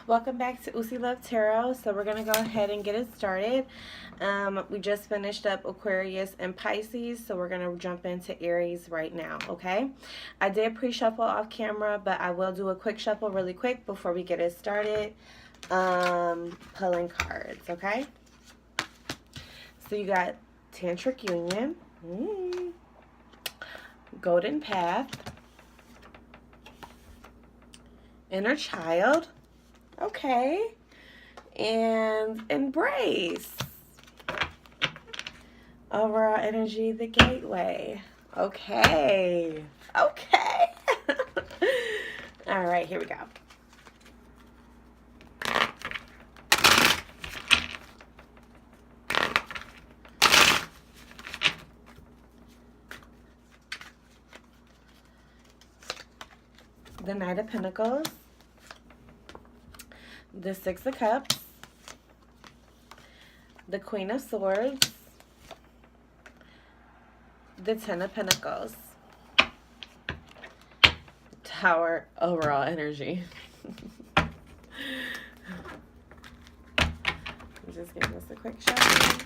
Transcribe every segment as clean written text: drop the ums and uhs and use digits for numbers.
Welcome back to Usi Love Tarot. So we're going to go ahead and get it started. We just finished up Aquarius and Pisces, so we're going to jump into Aries right now, okay? I did pre-shuffle off camera, but I will do a quick shuffle really quick before we get it started. Pulling cards, okay? So you got Tantric Union, Golden Path, Inner Child, okay, and Embrace. Overall energy, the Gateway. Okay. Okay. All right, here we go. The Knight of Pentacles, the Six of Cups, the Queen of Swords, the Ten of Pentacles, Tower, overall energy. I'm just giving this a quick shot.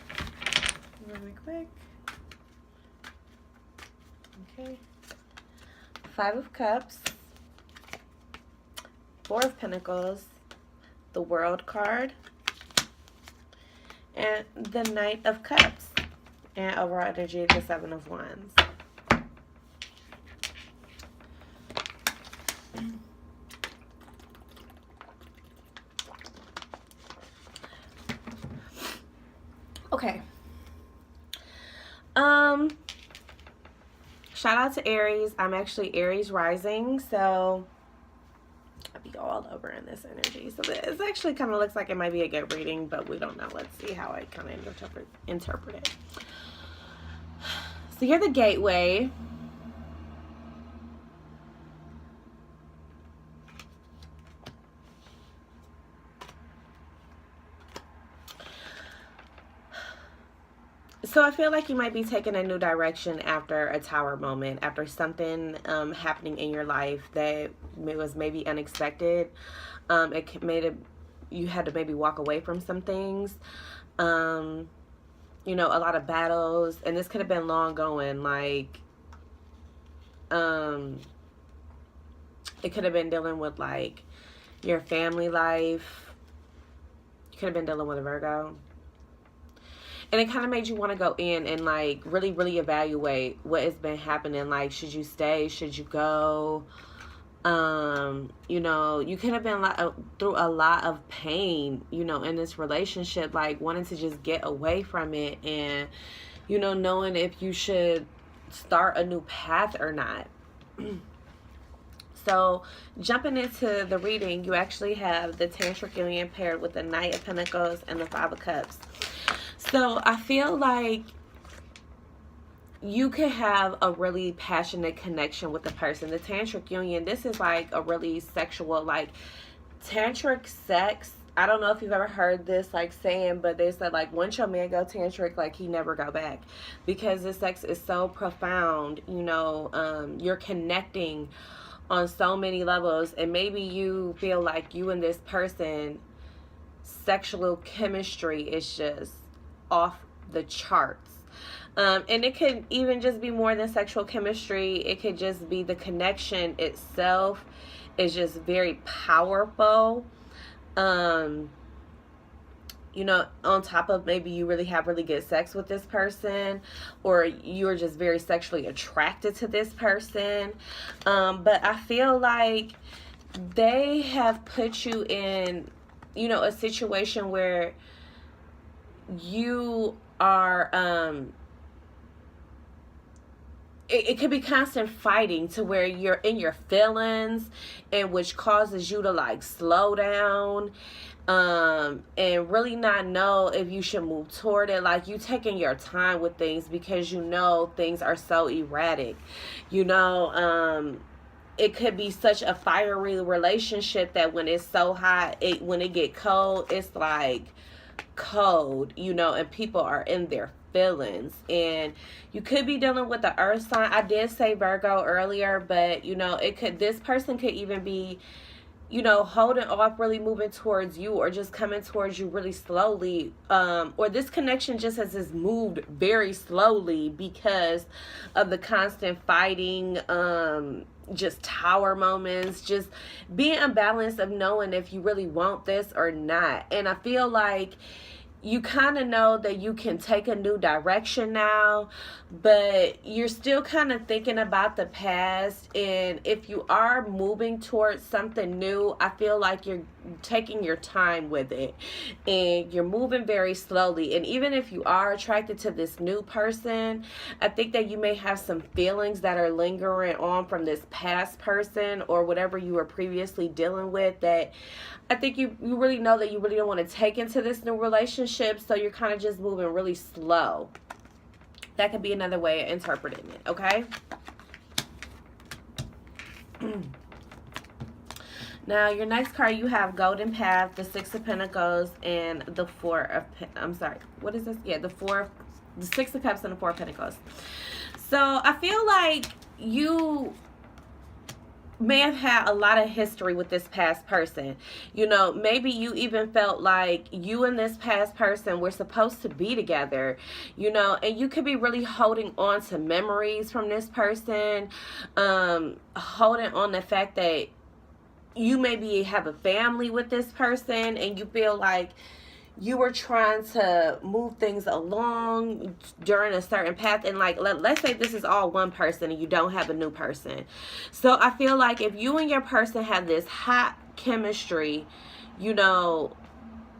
Really quick. Okay. Five of Cups, Four of Pentacles, the World card, and the Knight of Cups, and overall energy, the Seven of Wands. Okay. Shout out to Aries. I'm actually Aries rising, so I'll be all over in this energy. So this actually kind of looks like it might be a good reading, but we don't know. Let's see how I kind of interpret it. So you're the Gateway. So I feel like you might be taking a new direction after a Tower moment, after something happening in your life that was maybe unexpected. It made it, you had to maybe walk away from some things. You know, a lot of battles, and this could have been long going. Like, it could have been dealing with like your family life. You could have been dealing with a Virgo. And it kind of made you want to go in and like really, really evaluate what has been happening. Like, should you stay? Should you go? You know, you could have been through a lot of pain, you know, in this relationship, like wanting to just get away from it and, you know, knowing if you should start a new path or not. So jumping into the reading, you actually have the Tantric Union paired with the Knight of Pentacles and the Five of Cups. So I feel like you could have a really passionate connection with the person. The Tantric Union, this is like a really sexual, like tantric sex. I don't know if you've ever heard this like saying, but they said like once your man go tantric, like he never go back, because the sex is so profound. You know, you're connecting on so many levels, and maybe you feel like you and this person sexual chemistry is just off the charts. And it could even just be more than sexual chemistry. It could just be the connection itself is just very powerful. You know, on top of maybe you really have really good sex with this person, or you're just very sexually attracted to this person. But I feel like they have put you in, you know, a situation where you are, it could be constant fighting to where you're in your feelings, and which causes you to like slow down, and really not know if you should move toward it. Like you taking your time with things because you know things are so erratic, you know. It could be such a fiery relationship that when it's so hot, when it get cold, it's like cold, you know, and people are in their feelings. And you could be dealing with the earth sign. I did say Virgo earlier, but you know, it could, this person could even be holding off really moving towards you, or just coming towards you really slowly, or this connection just moved very slowly because of the constant fighting, just tower moments, just being unbalanced of knowing if you really want this or not. And I feel like you kind of know that you can take a new direction now, but you're still kind of thinking about the past. And if you are moving towards something new, I feel like you're taking your time with it and you're moving very slowly. And even if you are attracted to this new person, I think that you may have some feelings that are lingering on from this past person or whatever you were previously dealing with, that I think you really know that you really don't want to take into this new relationship, so you're kind of just moving really slow. That could be another way of interpreting it, okay? Now, your next card, you have Golden Path, the Six of Pentacles, and the Four of... I'm sorry, what is this? Yeah, the Six of Cups and the Four of Pentacles. So, I feel like you may have had a lot of history with this past person. Maybe you even felt like you and this past person were supposed to be together, and you could be really holding on to memories from this person, holding on the fact that you maybe have a family with this person, and you feel like you were trying to move things along during a certain path. And like, let's say this is all one person and you don't have a new person. So I feel like if you and your person have this hot chemistry, you know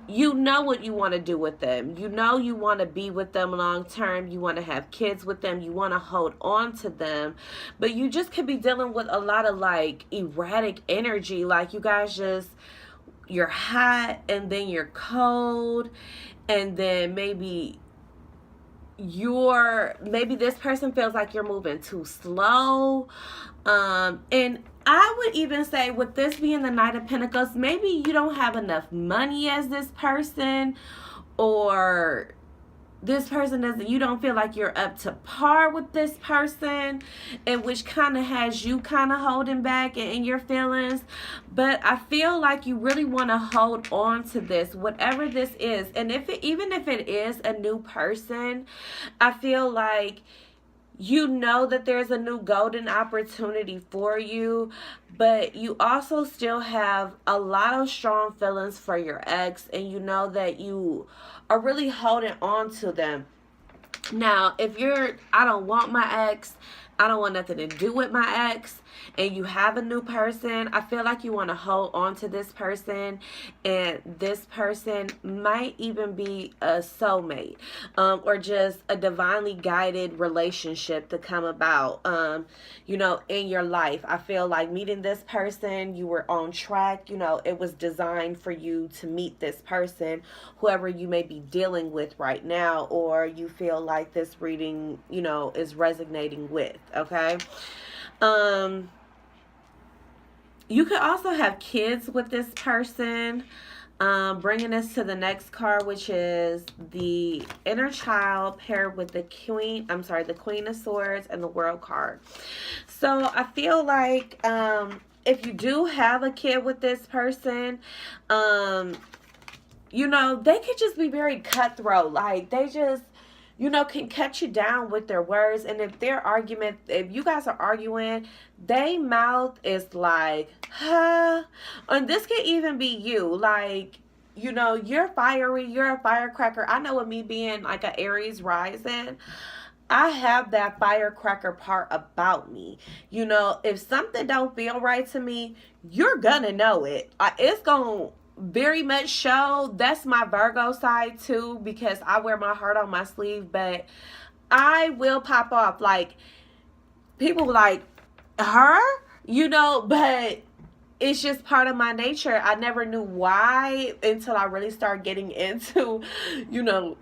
what you want to do with them. You want to be with them long term. You want to have kids with them. You want to hold on to them. But you just could be dealing with a lot of like erratic energy. Like you guys you're hot and then you're cold, and then maybe this person feels like you're moving too slow, and I would even say, with this being the Knight of Pentacles, maybe you don't have enough money as this person, or this person you don't feel like you're up to par with this person, and which kind of has you kind of holding back in your feelings. But I feel like you really want to hold on to this, whatever this is. And even if it is a new person, I feel like that there's a new golden opportunity for you, but you also still have a lot of strong feelings for your ex, and you know that you are really holding on to them. Now, if I don't want my ex, I don't want nothing to do with my ex, and you have a new person, I feel like you want to hold on to this person, and this person might even be a soulmate, or just a divinely guided relationship to come about, in your life. I feel like meeting this person, you were on track, it was designed for you to meet this person, whoever you may be dealing with right now, or you feel like this reading, is resonating with, okay? You could also have kids with this person. Bringing us to the next card, which is the Inner Child paired with the Queen of Swords and the World card. So I feel like if you do have a kid with this person, they could just be very cutthroat. Like, they just can cut you down with their words. And if you guys are arguing, they mouth is like, huh. And this could even be you. Like, you're fiery, you're a firecracker. I know with me being like an Aries rising, I have that firecracker part about me. If something don't feel right to me, you're gonna know it. It's gonna very much show. That's my Virgo side too, because I wear my heart on my sleeve, but I will pop off. Like, people like, her, but it's just part of my nature. I never knew why until I really started getting into,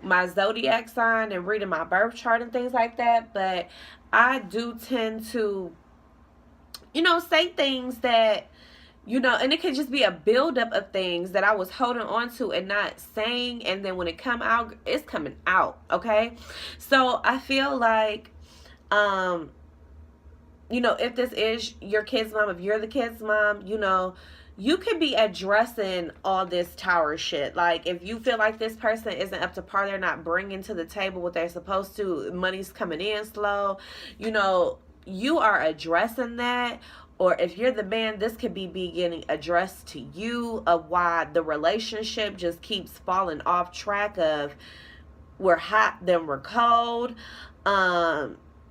my zodiac sign and reading my birth chart and things like that. But I do tend to, say things that, and it could just be a buildup of things that I was holding on to and not saying. And then when it come out, it's coming out. Okay. So I feel like, if this is your kid's mom, if you're the kid's mom, you could be addressing all this tower shit. Like, if you feel like this person isn't up to par, they're not bringing to the table what they're supposed to, money's coming in slow, you know, you are addressing that. Or if you're the man, this could be getting addressed to you of why the relationship just keeps falling off track of we're hot, then we're cold.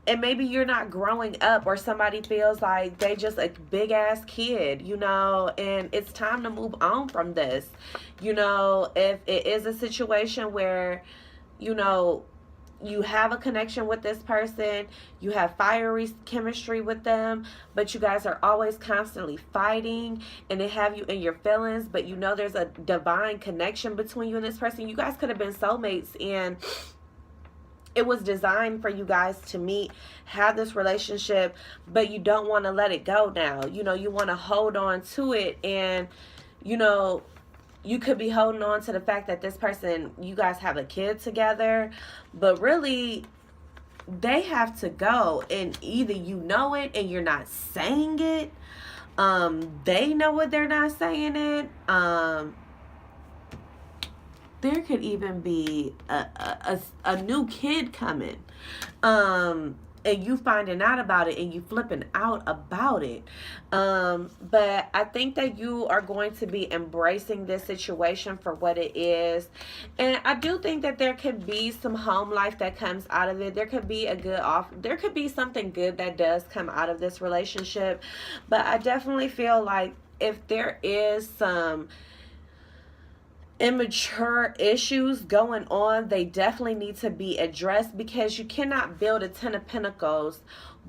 And maybe you're not growing up, or somebody feels like they just a big ass kid, you know, and it's time to move on from this. You know, if it is a situation where, you know, you have a connection with this person, you have fiery chemistry with them, but you guys are always constantly fighting and they have you in your feelings, but you know there's a divine connection between you and this person. You guys could have been soulmates, and it was designed for you guys to meet, have this relationship, but you don't want to let it go now. You know, you want to hold on to it, and, you know, you could be holding on to the fact that this person, you guys have a kid together, but really they have to go, and either you know it and you're not saying it, they know it, they're not saying it, there could even be a new kid coming, and you finding out about it and you flipping out about it. But I think that you are going to be embracing this situation for what it is. And I do think that there could be some home life that comes out of it. There could be there could be something good that does come out of this relationship. But I definitely feel like if there is some immature issues going on, they definitely need to be addressed, because you cannot build a 10 of pentacles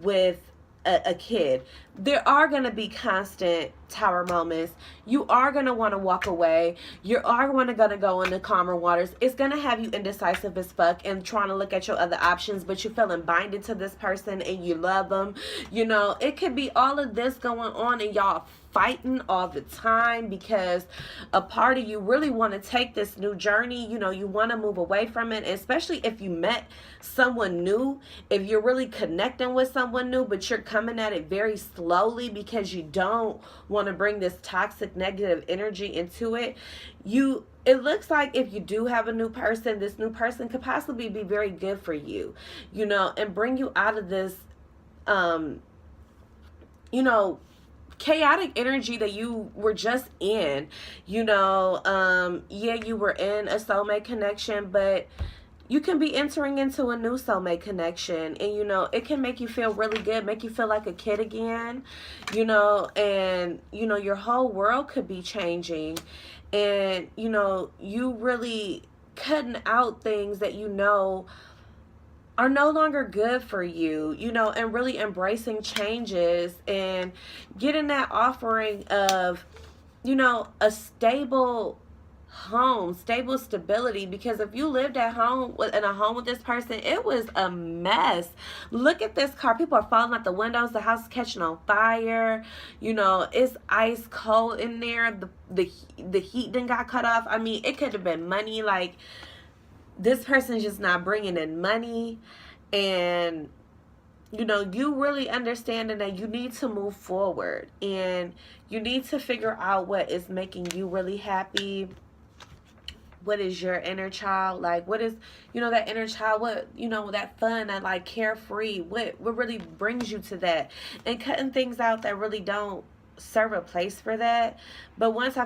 with a kid. There are going to be constant tower moments. You are going to want to walk away. You are going to go into calmer waters. It's going to have you indecisive as fuck and trying to look at your other options, but you're feeling binded to this person and you love them. You know, it could be all of this going on, and y'all fighting all the time because a part of you really want to take this new journey. You know, you want to move away from it, especially if you met someone new, if you're really connecting with someone new, but you're coming at it very slowly because you don't want to bring this toxic negative energy into it. It looks like if you do have a new person, this new person could possibly be very good for you, you know, and bring you out of this you know, chaotic energy that you were just in. You know, yeah, you were in a soulmate connection, but you can be entering into a new soulmate connection, and, you know, it can make you feel really good, make you feel like a kid again, you know, and, you know, your whole world could be changing, and, you know, you really cutting out things that you know are no longer good for you, you know, and really embracing changes and getting that offering of, you know, a stable home, stable stability. Because if you lived at home in a home with this person, it was a mess. Look at this car. People are falling out the windows. The house is catching on fire. You know, it's ice cold in there. The heat done got cut off. I mean, it could have been money. Like, this person's just not bringing in money, and, you know, you really understanding that you need to move forward, and you need to figure out what is making you really happy. What is your inner child? Like, what is, you know, that inner child, what, you know, that fun, that like carefree, what really brings you to that, and cutting things out that really don't serve a place for that. But once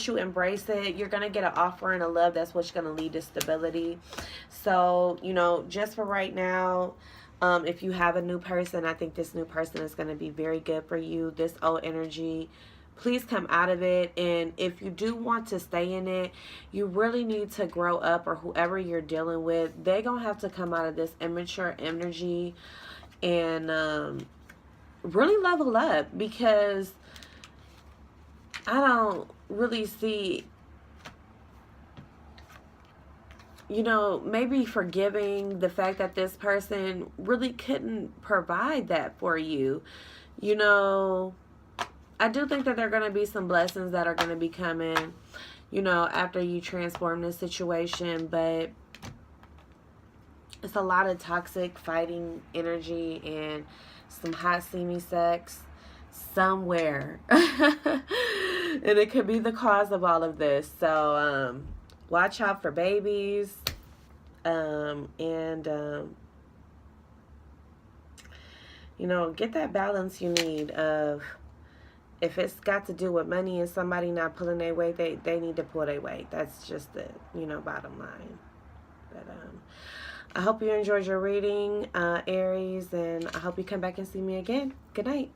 you embrace it, you're gonna get an offer and a love that's what's gonna lead to stability. So, you know, just for right now, if you have a new person, I think this new person is gonna be very good for you. This old energy, please come out of it. And if you do want to stay in it, you really need to grow up, or whoever you're dealing with, they're gonna have to come out of this immature energy and really level up, because I don't really see, you know, maybe forgiving the fact that this person really couldn't provide that for you. You know, I do think that there are going to be some blessings that are going to be coming, you know, after you transform this situation, but it's a lot of toxic fighting energy and some hot steamy sex somewhere. And it could be the cause of all of this. So watch out for babies. And you know, get that balance you need of, if it's got to do with money and somebody not pulling their weight, they need to pull their weight. That's just the, you know, bottom line. But I hope you enjoyed your reading, Aries, and I hope you come back and see me again. Good night.